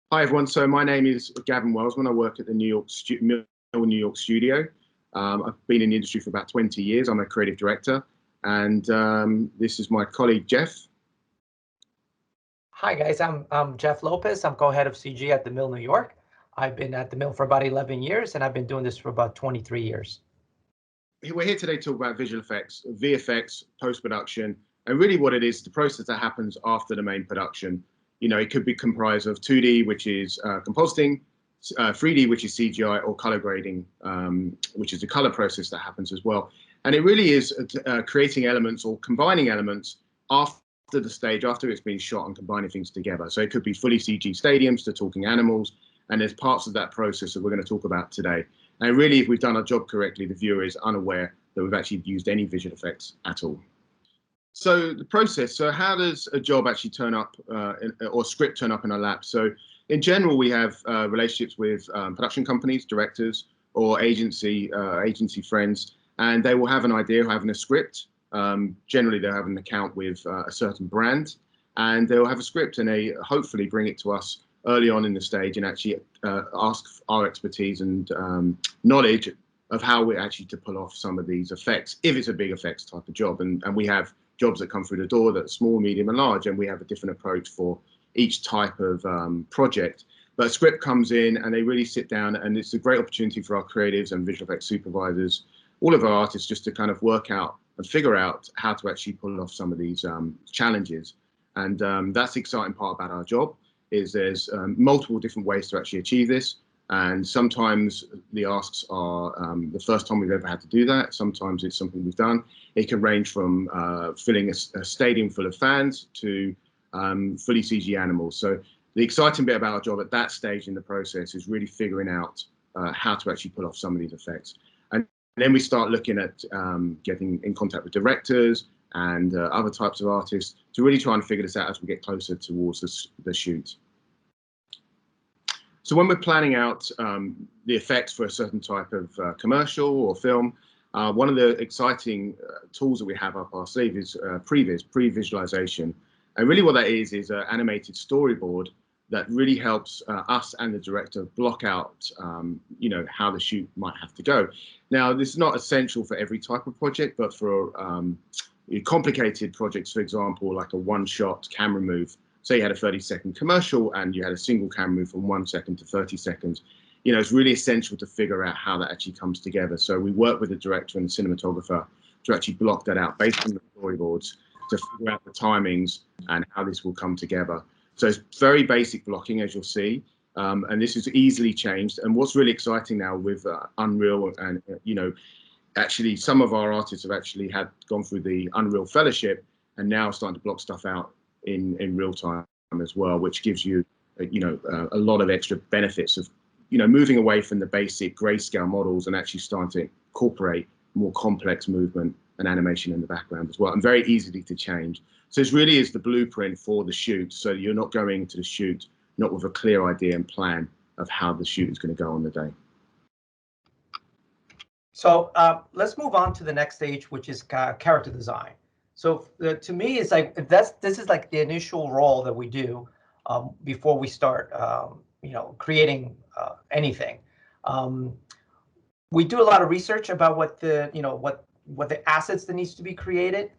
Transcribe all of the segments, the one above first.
Hi everyone, so my name is Gavin Wellsman. I work at the New York studio. I've been in the industry for about 20 years. I'm a creative director, and this is my colleague Jeff. Hi guys, I'm Jeff Lopez. I'm co-head of CG at the Mill, New York. I've been at the Mill for about 11 years, and I've been doing this for about 23 years. We're here today to talk about visual effects, VFX, post-production, and really what it is, the process that happens after the main production. You know, it could be comprised of 2D, which is compositing, 3D, which is CGI, or color grading, which is the color process that happens as well. And it really is creating elements or combining elements after the stage, after it's been shot, and combining things together. So it could be fully CG stadiums to talking animals, and there's parts of that process that we're going to talk about today. And really, if we've done our job correctly, the viewer is unaware that we've actually used any visual effects at all. So the process, so how does a job actually turn up, or script turn up in our lap? So in general, we have relationships with production companies, directors, or agency friends, and they will have an idea of having a script. Generally, they'll have an account with a certain brand, and they'll have a script, and they hopefully bring it to us early on in the stage and actually ask our expertise and knowledge of how we're actually to pull off some of these effects, if it's a big effects type of job. And we have jobs that come through the door that are small, medium, and large, and we have a different approach for each type of project. But a script comes in, and they really sit down, and it's a great opportunity for our creatives and visual effects supervisors, all of our artists, just to kind of work out and figure out how to actually pull off some of these challenges. And that's the exciting part about our job, is there's multiple different ways to actually achieve this. And sometimes the asks are the first time we've ever had to do that. Sometimes it's something we've done. It can range from filling a stadium full of fans to fully CG animals. So the exciting bit about our job at that stage in the process is really figuring out how to actually pull off some of these effects. And then we start looking at getting in contact with directors and other types of artists to really try and figure this out as we get closer towards the shoot. So when we're planning out the effects for a certain type of commercial or film, one of the exciting tools that we have up our sleeve is pre-visualization. And really what that is an animated storyboard that really helps us and the director block out, you know, how the shoot might have to go. Now, this is not essential for every type of project, but for complicated projects, for example, like a one-shot camera move. Say you had a 30-second commercial and you had a single camera move from 1 second to 30 seconds. You know, it's really essential to figure out how that actually comes together. So we work with the director and the cinematographer to actually block that out based on the storyboards, to figure out the timings and how this will come together. So it's very basic blocking, as you'll see, and this is easily changed. And what's really exciting now with Unreal, and you know, actually some of our artists have actually gone through the Unreal Fellowship and now starting to block stuff out in real time as well, which gives you, you know, a lot of extra benefits of, you know, moving away from the basic grayscale models and actually starting to incorporate more complex movement and animation in the background as well, and very easily to change. So this really is the blueprint for the shoot. So you're not going into the shoot not with a clear idea and plan of how the shoot is going to go on the day. So let's move on to the next stage, which is character design. So to me, it's like this is like the initial role that we do before we start, you know, creating anything. We do a lot of research about what the, you know, what the assets that needs to be created.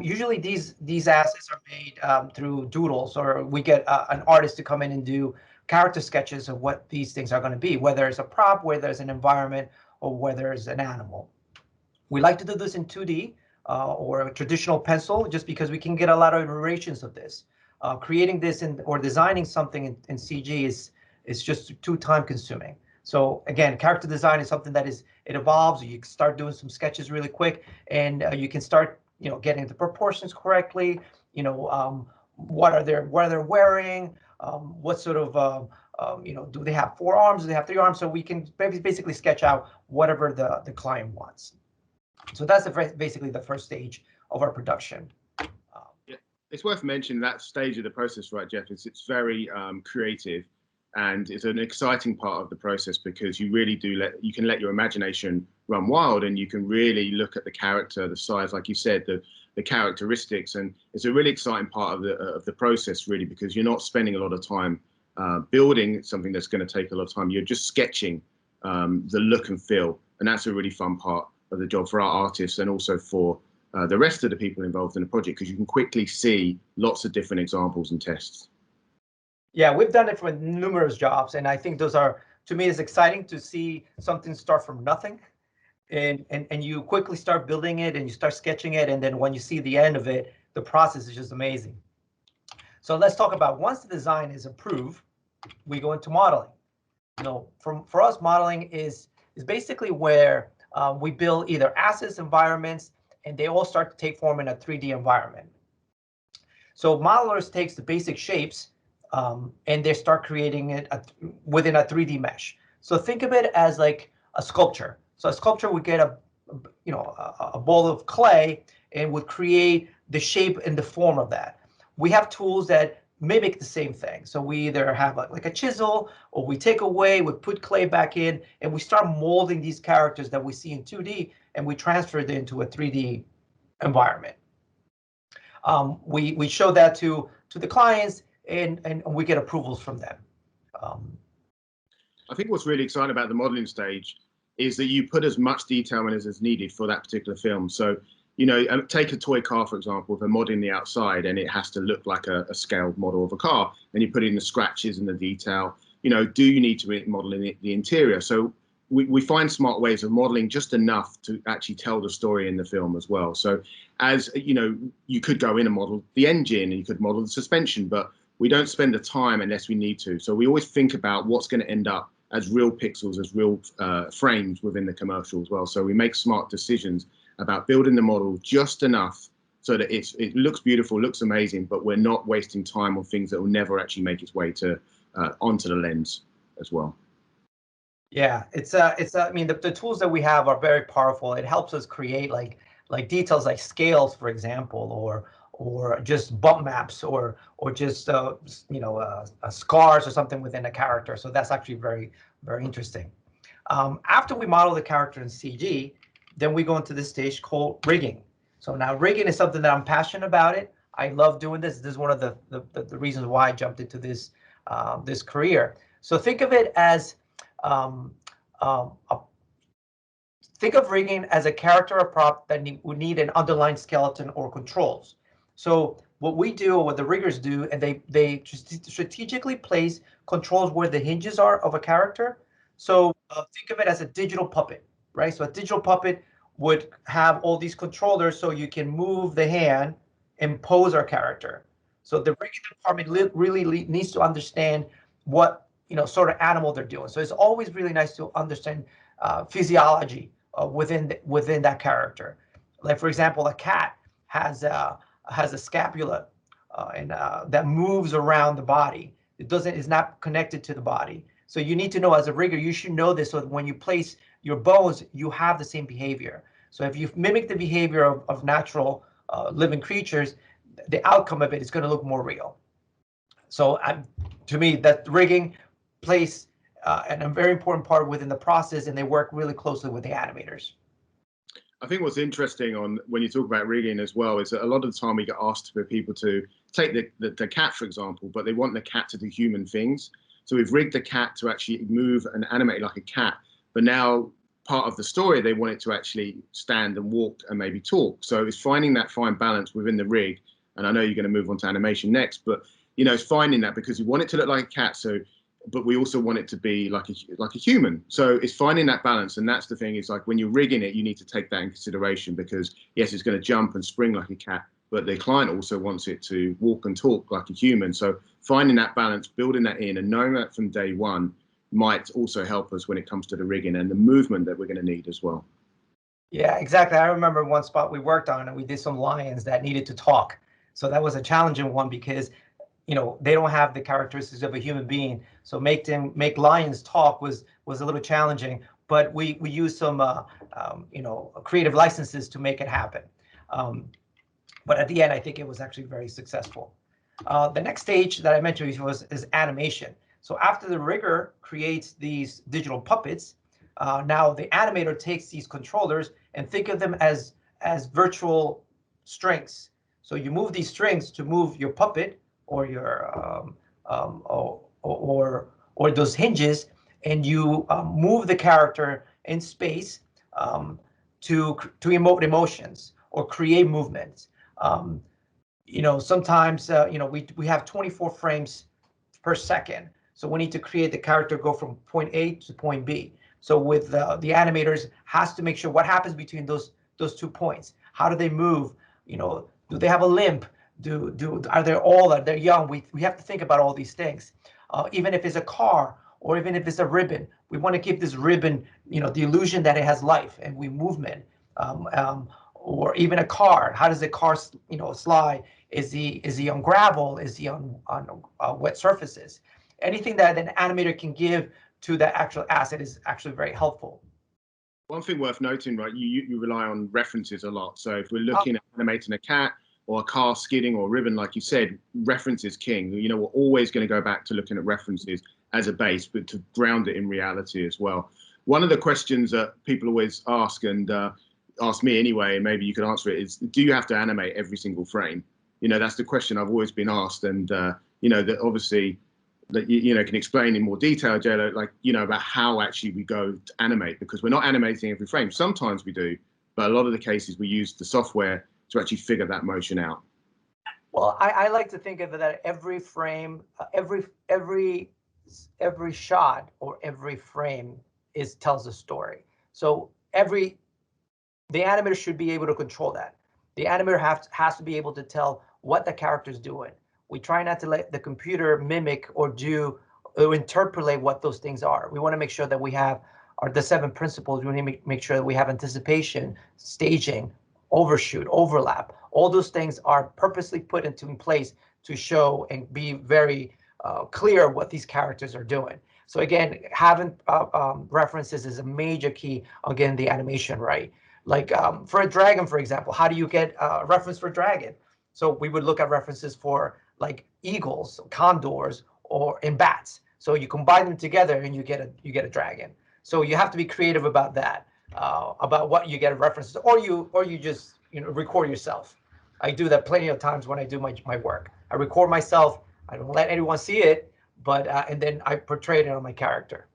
Usually these assets are made through doodles, or we get an artist to come in and do character sketches of what these things are going to be, whether it's a prop, whether it's an environment, or whether it's an animal. We like to do this in 2D or a traditional pencil, just because we can get a lot of iterations of this. Creating this or designing something in CG is just too time consuming. So again, character design is something that it evolves. You can start doing some sketches really quick, and you can start, you know, getting the proportions correctly. You know, what are they wearing? What sort of do they have 4 arms? Do they have 3 arms? So we can basically sketch out whatever the client wants. So that's basically the first stage of our production. Yeah. It's worth mentioning that stage of the process, right, Jeff? It's very creative, and it's an exciting part of the process because you really you can let your imagination run wild, and you can really look at the character, the size, like you said, the characteristics, and it's a really exciting part of the process, really, because you're not spending a lot of time building something that's going to take a lot of time. You're just sketching the look and feel, and that's a really fun part of the job for our artists and also for the rest of the people involved in the project, because you can quickly see lots of different examples and tests. Yeah, we've done it for numerous jobs, and I think those are, to me, it's exciting to see something start from nothing, and you quickly start building it and you start sketching it, and then when you see the end of it, the process is just amazing. So let's talk about, once the design is approved, we go into modeling. For us, modeling is basically where we build either assets, environments, and they all start to take form in a 3D environment. So modelers takes the basic shapes and they start creating it within a 3D mesh. So think of it as like a sculpture. So a sculpture would get a ball of clay and would create the shape and the form of that. We have tools that mimic the same thing. So we either have like a chisel, or we take away, we put clay back in, and we start molding these characters that we see in 2D, and we transfer it into a 3D environment. We show that to the clients, and we get approvals from them. I think what's really exciting about the modeling stage is that you put as much detail in as is needed for that particular film. So, take a toy car, for example, if they're modeling the outside and it has to look like a scaled model of a car, and you put in the scratches and the detail. Do you need to model in the interior? So we find smart ways of modeling just enough to actually tell the story in the film as well. So as you could go in and model the engine, and you could model the suspension, but we don't spend the time unless we need to. So we always think about what's going to end up as real pixels, as real frames within the commercial as well. So we make smart decisions about building the model just enough so that it looks beautiful, looks amazing, but we're not wasting time on things that will never actually make its way to onto the lens as well. Yeah, I mean, the tools that we have are very powerful. It helps us create like details like scales, for example, or just bump maps, or just scars or something within a character. So that's actually very, very interesting. After we model the character in CG, then we go into this stage called rigging. So now rigging is something that I'm passionate about it. I love doing this. This is one of the reasons why I jumped into this this career. So think of it as think of rigging as a character or prop that would need an underlying skeleton or controls. So what we do, or what the riggers do, and they strategically place controls where the hinges are of a character. So think of it as a digital puppet, right? So a digital puppet would have all these controllers, so you can move the hand and pose our character. So the rigging department really needs to understand what sort of animal they're doing. So it's always really nice to understand physiology within that character. Like, for example, a cat has a scapula and that moves around the body. Is not connected to the body. So you need to know, as a rigger, you should know this, so that when you place your bones, you have the same behavior. So if you mimic the behavior of natural living creatures, the outcome of it is going to look more real. So to me, that rigging plays a very important part within the process, and they work really closely with the animators. I think what's interesting when you talk about rigging as well is that a lot of the time we get asked for people to take the cat, for example, but they want the cat to do human things. So we've rigged the cat to actually move and animate like a cat, but now part of the story, they want it to actually stand and walk and maybe talk. So it's finding that fine balance within the rig. And I know you're going to move on to animation next, but it's finding that, because we want it to look like a cat, but we also want it to be like a human. So it's finding that balance, and that's the thing. Is like when you're rigging it, you need to take that in consideration, because yes, it's going to jump and spring like a cat, but the client also wants it to walk and talk like a human. So finding that balance, building that in, and knowing that from day one might also help us when it comes to the rigging and the movement that we're going to need as well. Yeah, exactly. I remember one spot we worked on, and we did some lions that needed to talk. So that was a challenging one, because they don't have the characteristics of a human being. So make lions talk was a little challenging, but we used some creative licenses to make it happen. But at the end, I think it was actually very successful. The next stage that I mentioned is animation. So after the rigger creates these digital puppets, now the animator takes these controllers and think of them as virtual strings. So you move these strings to move your puppet or your or those hinges, and you move the character in space to emote emotions or create movements. Sometimes we have 24 frames per second, so we need to create the character go from point A to point B. So with the animators has to make sure what happens between those 2 points. How do they move? Do they have a limp? Are they old? Are they young? We have to think about all these things. Even if it's a car or even if it's a ribbon, we want to give this ribbon, the illusion that it has life and movement. Or even a car. How does the car, slide? Is he on gravel? Is he on wet surfaces? Anything that an animator can give to that actual asset is actually very helpful. One thing worth noting, right? You rely on references a lot. So if we're looking at animating a cat or a car skidding or a ribbon, like you said, reference is king. We're always going to go back to looking at references as a base, but to ground it in reality as well. One of the questions that people always ask, and ask me anyway, and maybe you could answer it, is, do you have to animate every single frame? That's the question I've always been asked, and that obviously that can explain in more detail, JLo, about how actually we go to animate, because we're not animating every frame. Sometimes we do, but a lot of the cases we use the software to actually figure that motion out. Well, I like to think of it that every frame, every shot or every frame tells a story. So the animator should be able to control that. The animator has to be able to tell what the character's doing. We try not to let the computer mimic or interpolate what those things are. We want to make sure that we have the 7 principles. We want to make sure that we have anticipation, staging, overshoot, overlap. All those things are purposely put in place to show and be very clear what these characters are doing. So again, having references is a major key on getting the animation right. Like for a dragon, for example, how do you get a reference for dragon? So we would look at references for like eagles, condors, and bats. So you combine them together and you get a dragon. So you have to be creative about that, about what you get references, or you just record yourself. I do that plenty of times when I do my work. I record myself. I don't let anyone see it, but and then I portray it on my character.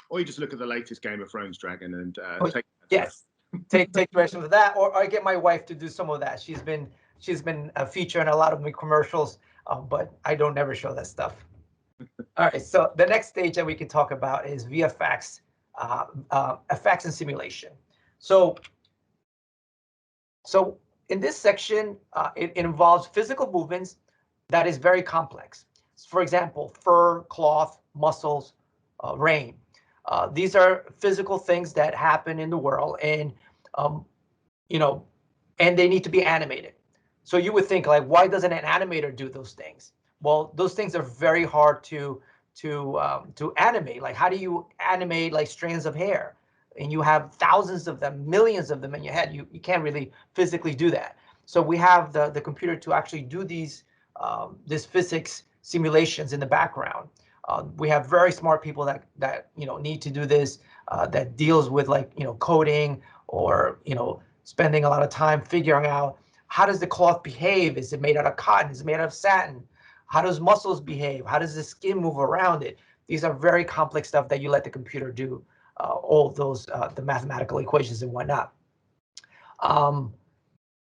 Or you just look at the latest Game of Thrones dragon and take. Yes. take direction for that, or I get my wife to do some of that. She's been featured in a lot of my commercials, but I don't never show that stuff. All right, so the next stage that we can talk about is VFX, effects and simulation. So in this section, it involves physical movements that is very complex. For example, fur, cloth, muscles, rain. These are physical things that happen in the world, and and they need to be animated. So you would think, like, why doesn't an animator do those things? Well, those things are very hard to animate. Like, how do you animate like strands of hair? And you have thousands of them, millions of them in your head. You can't really physically do that. So we have the computer to actually do these this physics simulations in the background. We have very smart people that need to do this, that deals with coding or spending a lot of time figuring out how does the cloth behave? Is it made out of cotton? Is it made out of satin? How does muscles behave? How does the skin move around it? These are very complex stuff that you let the computer do, all of those, the mathematical equations and whatnot. I'm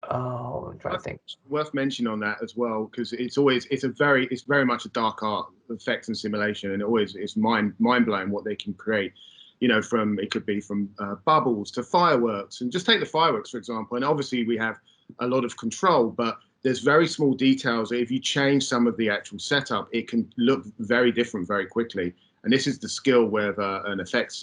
trying to think. Worth mentioning on that as well, because it's very much a dark art, effects and simulation, and it's mind blowing what they can create. It could be from bubbles to fireworks, and just take the fireworks for example. And obviously we have a lot of control, but there's very small details that if you change some of the actual setup, it can look very different very quickly. And this is the skill with an effects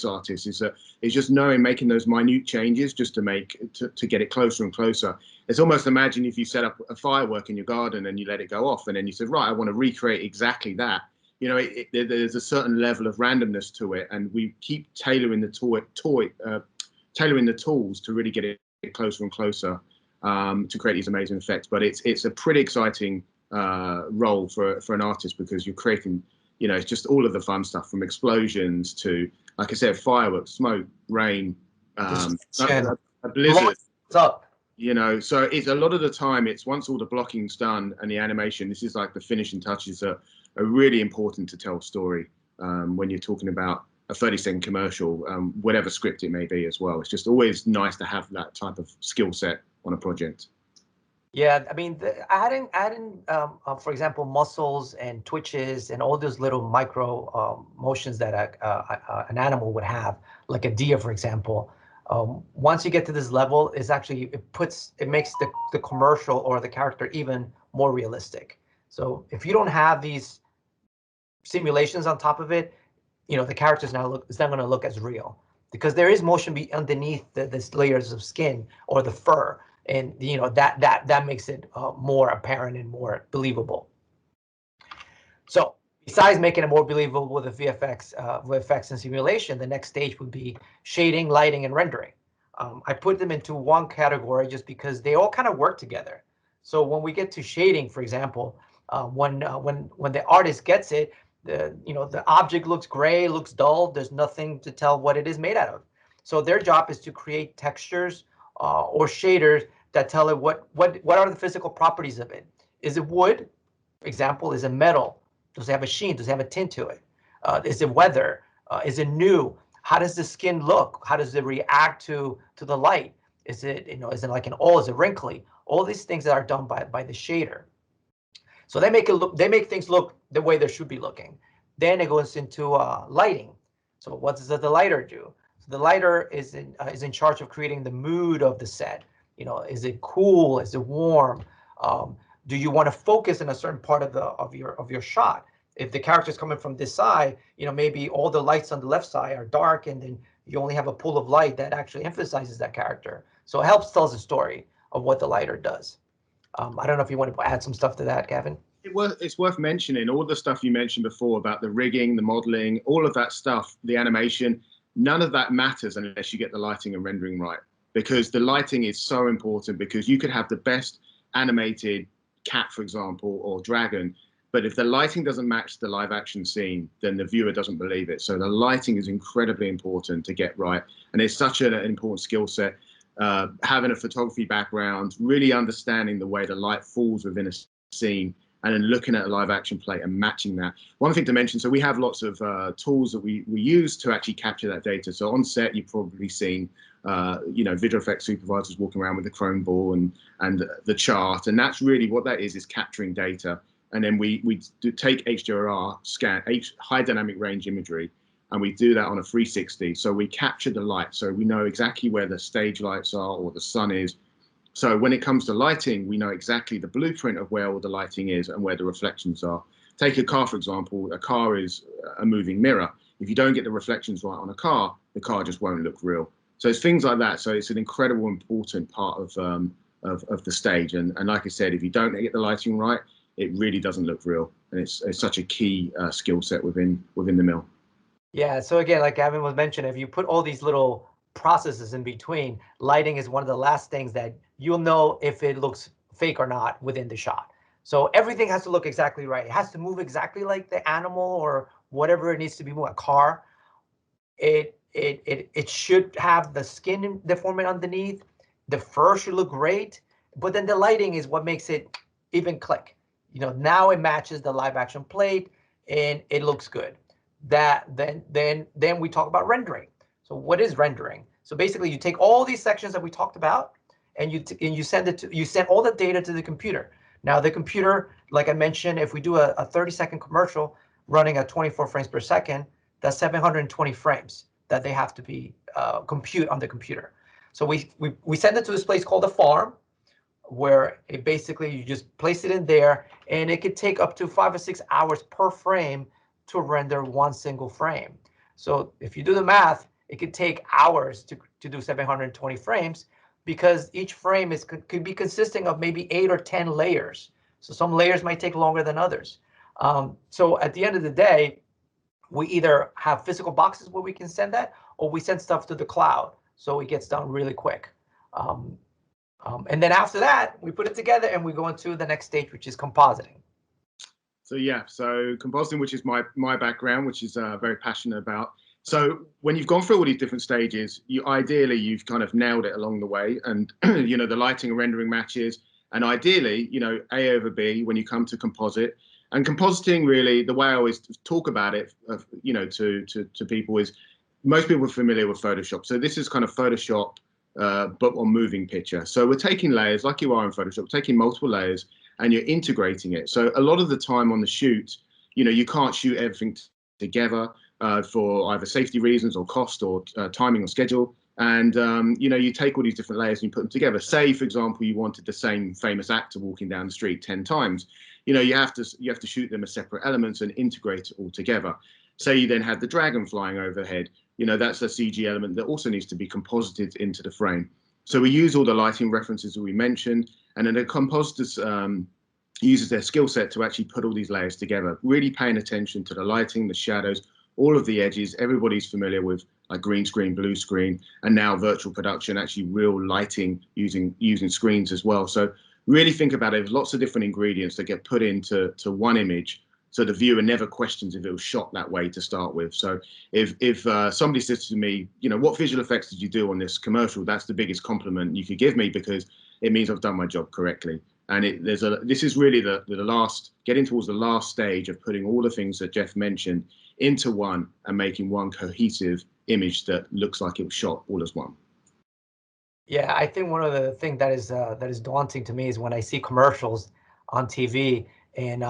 artist, is just knowing, making those minute changes just to get it closer and closer. It's almost, imagine if you set up a firework in your garden and you let it go off, and then you said, right, I want to recreate exactly that. You know, there's a certain level of randomness to it, and we keep tailoring the tailoring the tools to really get it closer and closer to create these amazing effects. But it's a pretty exciting role for an artist, because you're creating, you know, it's just all of the fun stuff, from explosions to, like I said, fireworks, smoke, rain, a blizzard. Up. You know, so it's a lot of the time, it's once all the blocking's done and the animation, this is like the finishing touches are really important to tell a story when you're talking about a 30-second commercial, whatever script it may be as well. It's just always nice to have that type of skill set on a project. Yeah, I mean, adding for example, muscles and twitches and all those little micro motions that an animal would have, like a deer, for example. Once you get to this level, it makes the commercial or the character even more realistic. So if you don't have these simulations on top of it, you know, the character's it's not going to look as real, because there is motion underneath this layers of skin or the fur. And, you know, that makes it more apparent and more believable. So besides making it more believable with the VFX, with effects and simulation, the next stage would be shading, lighting, and rendering. I put them into one category just because they all kind of work together. So when we get to shading, for example, when the artist gets it, the object looks gray, looks dull. There's nothing to tell what it is made out of. So their job is to create textures or shaders that tell it what are the physical properties of it. Is it wood, for example? Is it metal? Does it have a sheen? Does it have a tint to it? Is it weather? Is it new? How does the skin look? How does it react to the light? Is it, is it like an oil? Is it wrinkly? All these things that are done by the shader. So they make things look the way they should be looking. Then it goes into lighting. So what does the lighter do? So the lighter is in charge of creating the mood of the set. Is it cool? Is it warm? Do you want to focus in a certain part of your shot? If the character is coming from this side, maybe all the lights on the left side are dark, and then you only have a pool of light that actually emphasizes that character. So it helps tell the story of what the lighter does. I don't know if you want to add some stuff to that, Gavin. It's worth mentioning all the stuff you mentioned before about the rigging, the modeling, all of that stuff, the animation. None of that matters unless you get the lighting and rendering right, because the lighting is so important. Because you could have the best animated cat, for example, or dragon, but if the lighting doesn't match the live action scene, then the viewer doesn't believe it. So the lighting is incredibly important to get right, and it's such an important skill set. Having a photography background, really understanding the way the light falls within a scene, and then looking at a live action plate and matching that. One thing to mention, so we have lots of tools that we use to actually capture that data. So on set, you've probably seen visual effects supervisors walking around with the chrome ball and the chart, and that's really what that is capturing data. And then we do take HDR scan, high dynamic range imagery, and we do that on a 360. So we capture the light, so we know exactly where the stage lights are or the sun is. So when it comes to lighting, we know exactly the blueprint of where all the lighting is and where the reflections are. Take a car, for example. A car is a moving mirror. If you don't get the reflections right on a car, the car just won't look real. So it's things like that. So it's an incredible, important part of the stage. And like I said, if you don't get the lighting right, it really doesn't look real. And it's such a key skill set within the mill. Yeah. So again, like Gavin was mentioning, if you put all these little processes in between, lighting is one of the last things that you'll know if it looks fake or not within the shot. So everything has to look exactly right. It has to move exactly like the animal or whatever it needs to be moving. A car, it should have the skin deforming underneath. The fur should look great, but then the lighting is what makes it even click. Now it matches the live action plate and it looks good. Then we talk about rendering. So what is rendering? So basically, you take all these sections that we talked about, and you send all the data to the computer. Now the computer, like I mentioned, if we do a 30-second commercial running at 24 frames per second, that's 720 frames that they have to be compute on the computer. So we send it to this place called a farm, where it basically you just place it in there, and it could take up to 5 or 6 hours per frame to render one single frame. So if you do the math, it could take hours to do 720 frames, because each frame could be consisting of maybe 8 or 10 layers. So some layers might take longer than others. So at the end of the day, we either have physical boxes where we can send that, or we send stuff to the cloud, so it gets done really quick. And then after that, we put it together and we go into the next stage, which is compositing. So yeah, so compositing, which is my background, which is very passionate about. So when you've gone through all these different stages, ideally you've kind of nailed it along the way, and you know, the lighting and rendering matches, and ideally, you know, A over B when you come to composite. And compositing, really, the way I always talk about it, you know, to people is, most people are familiar with Photoshop. So this is kind of Photoshop, but on moving picture. So we're taking layers like you are in Photoshop, taking multiple layers, and you're integrating it. So a lot of the time on the shoot, you know, you can't shoot everything together for either safety reasons or cost or timing or schedule. And, you know, you take all these different layers and you put them together. Say, for example, you wanted the same famous actor walking down the street 10 times. You know, you have to shoot them as separate elements and integrate it all together. Say you then had the dragon flying overhead. You know, that's a CG element that also needs to be composited into the frame. So we use all the lighting references that we mentioned, and then the compositors uses their skill set to actually put all these layers together, really paying attention to the lighting, the shadows, all of the edges. Everybody's familiar with like green screen, blue screen, and now virtual production, actually real lighting using screens as well. So really think about it. There's lots of different ingredients that get put into one image, so the viewer never questions if it was shot that way to start with. So if somebody says to me, you know, what visual effects did you do on this commercial? That's the biggest compliment you could give me, because it means I've done my job correctly. And this is really the last, getting towards the last stage of putting all the things that Jeff mentioned into one and making one cohesive image that looks like it was shot all as one. Yeah, I think one of the things that is daunting to me is when I see commercials on TV, and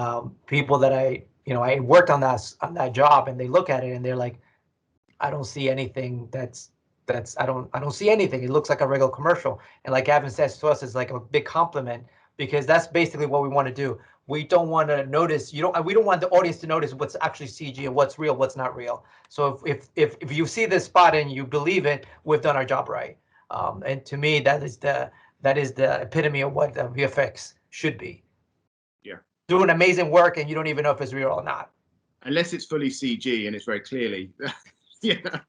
people that I worked on that job, and they look at it and they're like, I don't see anything I don't see anything. It looks like a regular commercial. And like Gavin says, to us, it's like a big compliment, because that's basically what we want to do. We don't want to notice, we don't want the audience to notice what's actually CG and what's real, what's not real. So if you see this spot and you believe it, we've done our job right. And to me, that is the epitome of what VFX should be. Yeah. Doing amazing work and you don't even know if it's real or not. Unless it's fully CG and it's very clearly. Yeah.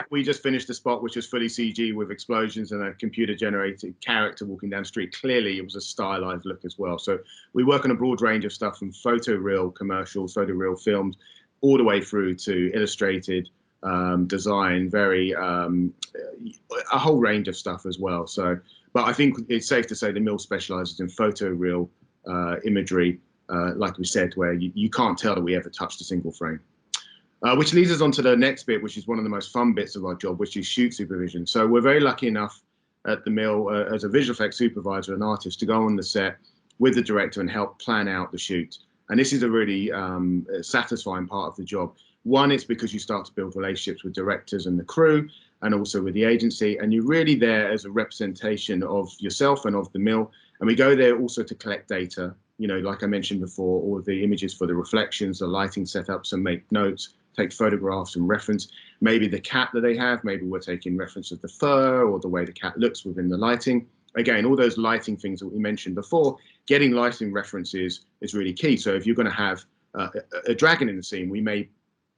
We just finished a spot which was fully CG with explosions and a computer generated character walking down the street. Clearly it was a stylized look as well. So we work on a broad range of stuff, from photoreal commercials, photoreal films, all the way through to illustrated design, a whole range of stuff as well. So, but I think it's safe to say the mill specializes in photoreal imagery, like we said, where you can't tell that we ever touched a single frame. Which leads us on to the next bit, which is one of the most fun bits of our job, which is shoot supervision. So we're very lucky enough at the mill as a visual effects supervisor and artist to go on the set with the director and help plan out the shoot. And this is a really satisfying part of the job. One, it's because you start to build relationships with directors and the crew, and also with the agency, and you're really there as a representation of yourself and of the mill. And we go there also to collect data, you know, like I mentioned before, all of the images for the reflections, the lighting setups, and make notes, take photographs and reference maybe the cat that they have. Maybe we're taking reference of the fur or the way the cat looks within the lighting. Again, all those lighting things that we mentioned before, getting lighting references is really key. So if you're going to have a dragon in the scene, we may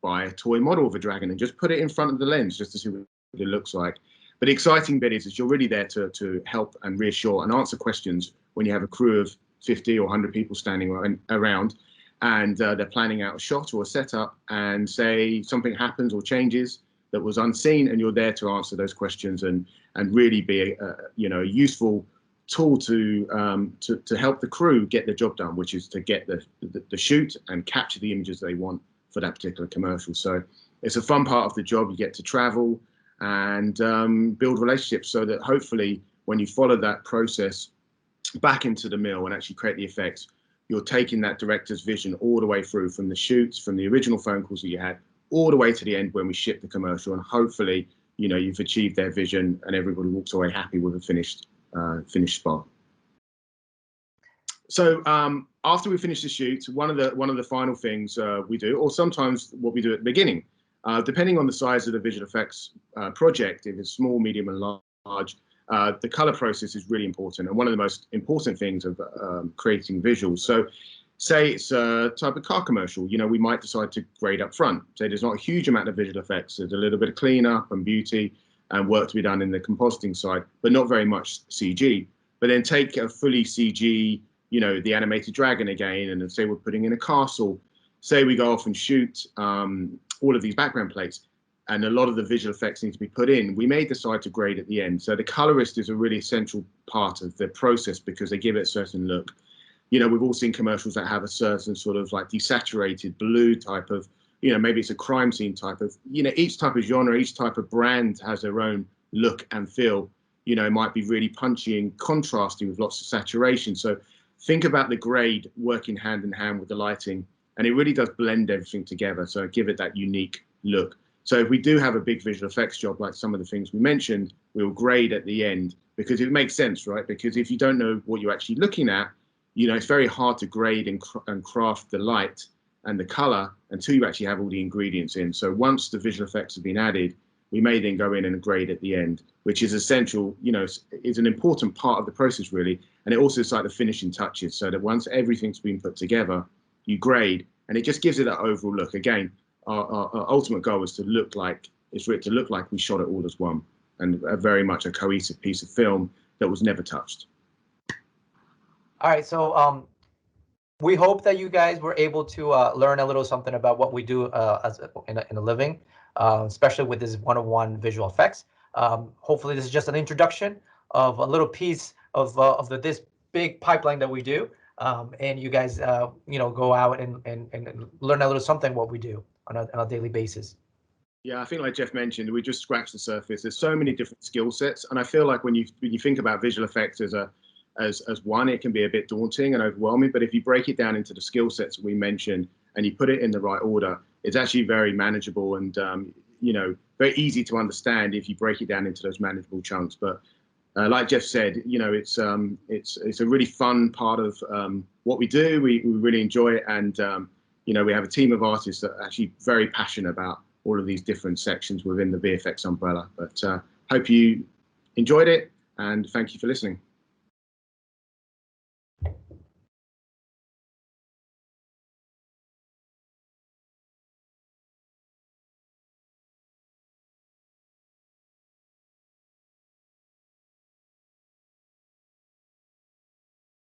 buy a toy model of a dragon and just put it in front of the lens just to see what it looks like. But the exciting bit is you're really there to help and reassure and answer questions when you have a crew of 50 or 100 people standing around, and they're planning out a shot or a setup, and say something happens or changes that was unseen, and you're there to answer those questions and really be a useful tool to help the crew get the job done, which is to get the shoot and capture the images they want for that particular commercial. So it's a fun part of the job. You get to travel and build relationships, so that hopefully when you follow that process back into the mill and actually create the effects, you're taking that director's vision all the way through, from the shoots, from the original phone calls that you had, all the way to the end when we ship the commercial. And hopefully, you know, you've achieved their vision and everybody walks away happy with a finished spot. So after we finish the shoot, one of the final things we do, or sometimes what we do at the beginning, depending on the size of the visual effects project, if it's small, medium, and large, the color process is really important, and one of the most important things of creating visuals. So say it's a type of car commercial, you know, we might decide to grade up front. Say there's not a huge amount of visual effects, there's a little bit of cleanup and beauty and work to be done in the compositing side, but not very much CG. But then take a fully CG, you know, the animated dragon again, and then say we're putting in a castle. Say we go off and shoot all of these background plates, and a lot of the visual effects need to be put in. We may decide to grade at the end. So the colorist is a really essential part of the process because they give it a certain look. You know, we've all seen commercials that have a certain sort of like desaturated blue type of, you know, maybe it's a crime scene type of, you know, each type of genre, each type of brand has their own look and feel. You know, it might be really punchy and contrasty with lots of saturation. So think about the grade working hand in hand with the lighting, and it really does blend everything together. So give it that unique look. So if we do have a big visual effects job, like some of the things we mentioned, we'll grade at the end because it makes sense, right? Because if you don't know what you're actually looking at, you know, it's very hard to grade and craft the light and the color until you actually have all the ingredients in. So once the visual effects have been added, we may then go in and grade at the end, which is essential, you know, is an important part of the process really. And it also is like the finishing touches, so that once everything's been put together, you grade, and it just gives it that overall look. Again, our ultimate goal is for it to look like we shot it all as one, and very much a cohesive piece of film that was never touched. All right, so we hope that you guys were able to learn a little something about what we do in a living, especially with this one-on-one visual effects. Hopefully this is just an introduction of a little piece of this big pipeline that we do, and you guys you know, go out and learn a little something what we do on a daily basis. Yeah, I think like Jeff mentioned, we just scratched the surface. There's so many different skill sets, and I feel like when you think about visual effects as one, it can be a bit daunting and overwhelming. But if you break it down into the skill sets we mentioned and you put it in the right order, it's actually very manageable and you know, very easy to understand if you break it down into those manageable chunks. But like Jeff said, you know, it's a really fun part of what we do. We really enjoy it, and you know, we have a team of artists that are actually very passionate about all of these different sections within the VFX umbrella. But hope you enjoyed it, and thank you for listening.